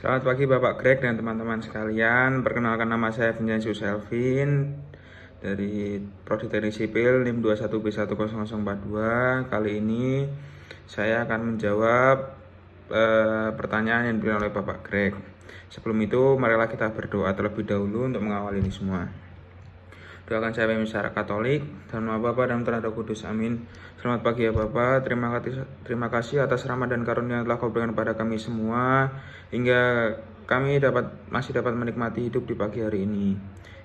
Selamat pagi Bapak Greg dan teman-teman sekalian. Perkenalkan, nama saya Vincenzius Elvin dari Prodi Teknik Sipil NIM 21B10042. Kali ini saya akan menjawab pertanyaan yang diberikan oleh Bapak Greg. Sebelum itu, marilah kita berdoa terlebih dahulu untuk mengawali ini semua. Doakan saya masyarakat Katolik, dalam nama Bapa dan Putra dan Roh Kudus, amin. Selamat pagi ya Bapak, terima kasih atas rahmat dan karunia yang telah Kau berikan kepada kami semua, hingga kami masih dapat menikmati hidup di pagi hari ini.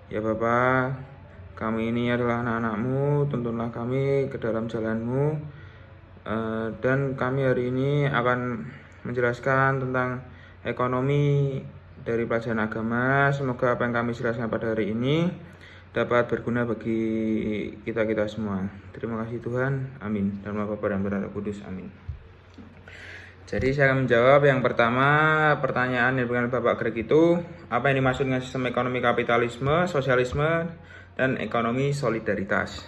Ya Bapak, kami ini adalah anak-anak-Mu, tuntunlah kami ke dalam jalan-Mu, dan kami hari ini akan menjelaskan tentang ekonomi dari pelajaran agama. Semoga apa yang kami jelaskan pada hari ini dapat berguna bagi kita semua. Terima kasih Tuhan, amin. Dalam nama Bapa dan Putra dan Roh Kudus, amin. Jadi saya akan menjawab yang pertama, pertanyaan yang diberikan Bapak Greg itu, apa yang dimaksud dengan sistem ekonomi kapitalisme, sosialisme, dan ekonomi solidaritas.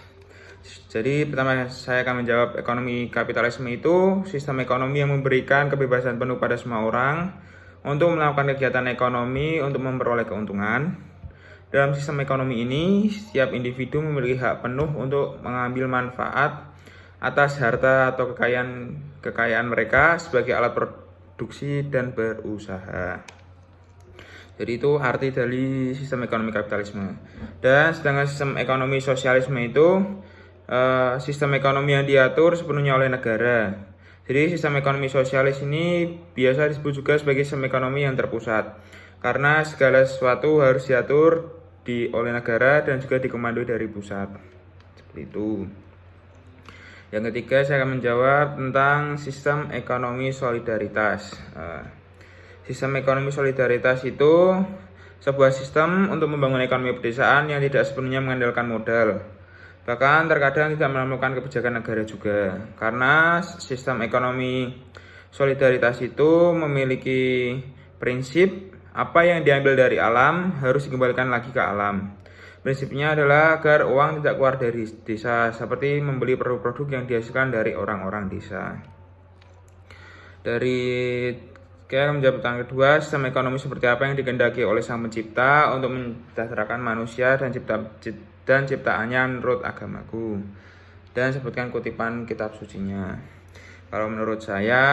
Jadi pertama saya akan menjawab, ekonomi kapitalisme itu sistem ekonomi yang memberikan kebebasan penuh pada semua orang untuk melakukan kegiatan ekonomi untuk memperoleh keuntungan. Dalam sistem ekonomi ini, setiap individu memiliki hak penuh untuk mengambil manfaat atas harta atau kekayaan mereka sebagai alat produksi dan berusaha. Jadi itu arti dari sistem ekonomi kapitalisme. Dan sedangkan sistem ekonomi sosialisme itu sistem ekonomi yang diatur sepenuhnya oleh negara. Jadi sistem ekonomi sosialis ini biasa disebut juga sebagai sistem ekonomi yang terpusat, karena segala sesuatu harus diatur oleh negara dan juga dikomandoi dari pusat. Seperti itu. Yang ketiga, saya akan menjawab tentang sistem ekonomi solidaritas. Sistem ekonomi solidaritas itu sebuah sistem untuk membangun ekonomi pedesaan yang tidak sepenuhnya mengandalkan modal. Bahkan terkadang tidak memerlukan kebijakan negara juga. Karena sistem ekonomi solidaritas itu memiliki prinsip apa yang diambil dari alam harus dikembalikan lagi ke alam. Prinsipnya adalah agar uang tidak keluar dari desa, seperti membeli produk-produk yang dihasilkan dari orang-orang desa. Menjawab pertanyaan kedua, sistem ekonomi seperti apa yang dikehendaki oleh Sang Pencipta untuk mensejahterakan manusia dan ciptaannya menurut agamaku. Dan sebutkan kutipan kitab sucinya. Kalau menurut saya,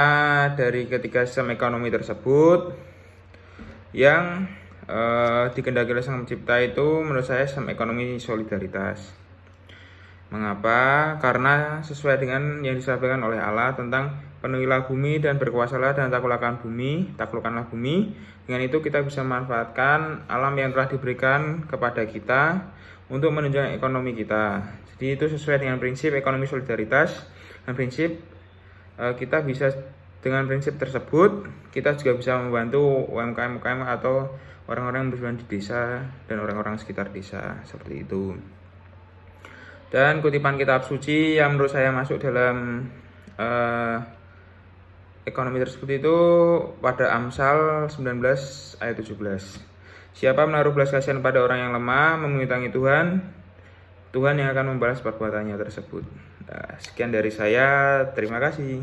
dari ketiga sistem ekonomi tersebut, yang dikehendaki oleh Sang Pencipta itu menurut saya sistem ekonomi solidaritas. Mengapa? Karena sesuai dengan yang disampaikan oleh Allah tentang penuhilah bumi dan berkuasalah dan taklukkanlah bumi. Dengan itu kita bisa memanfaatkan alam yang telah diberikan kepada kita untuk menunjang ekonomi kita. Jadi itu sesuai dengan prinsip ekonomi solidaritas, dan prinsip kita bisa, dengan prinsip tersebut kita juga bisa membantu UMKM atau orang-orang yang berjualan di desa dan orang-orang sekitar desa, seperti itu. Dan kutipan kitab suci yang menurut saya masuk dalam ekonomi tersebut itu pada Amsal 19 ayat 17. Siapa menaruh belas kasihan pada orang yang lemah, mengutangi Tuhan yang akan membalas perbuatannya tersebut. Nah, sekian dari saya, terima kasih.